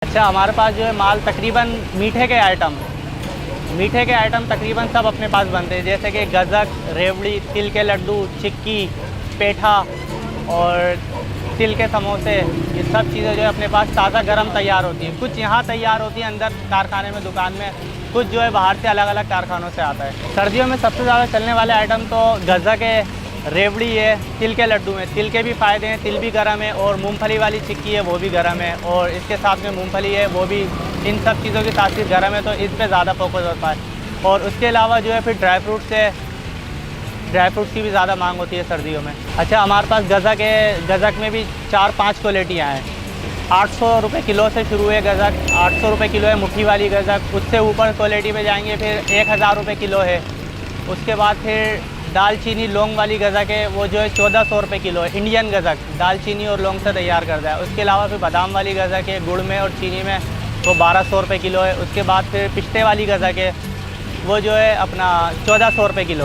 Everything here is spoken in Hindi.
अच्छा, हमारे पास जो है माल तकरीबन मीठे के आइटम तकरीबन सब अपने पास बनते हैं, जैसे कि गज़क, रेवड़ी, तिल के लड्डू, चिक्की, पेठा और तिल के समोसे। ये सब चीज़ें जो है अपने पास ताज़ा गरम तैयार होती हैं। कुछ यहाँ तैयार होती हैं अंदर कारखाने में, दुकान में, कुछ जो है बाहर से अलग अलग कारखानों से आता है। सर्दियों में सबसे ज़्यादा चलने वाले आइटम तो गज़क है, रेवड़ी है, तिल के लड्डू हैं। तिल के भी फ़ायदे हैं, तिल भी गर्म है, और मूंगफली वाली चिक्की है वो भी गर्म है, और इसके साथ में मूंगफली है वो भी। इन सब चीज़ों की तासीर गर्म है तो इस पे ज़्यादा फोकस होता है। और उसके अलावा जो है फिर ड्राई फ्रूट्स की भी ज़्यादा मांग होती है सर्दियों में। अच्छा, हमारे पास गज़क है, गज़क में भी 4-5 क्वालिटियाँ हैं। 800 रुपये किलो से शुरू है गज़क, 800 रुपये किलो है मुट्ठी वाली गज़क। उससे ऊपर क्वालिटी पे जाएंगे फिर 1000 रुपये किलो है। उसके बाद फिर दालचीनी लौंग वाली गज़क है, वो जो है 1400 रुपये किलो है। इंडियन गज़क दालचीनी और लौंग से तैयार करता है। उसके अलावा फिर बादाम वाली गज़क है, गुड़ में और चीनी में, वो 1200 रुपये किलो है। उसके बाद फिर पिस्ते वाली गज़क है, वो जो है अपना 1400 रुपये किलो।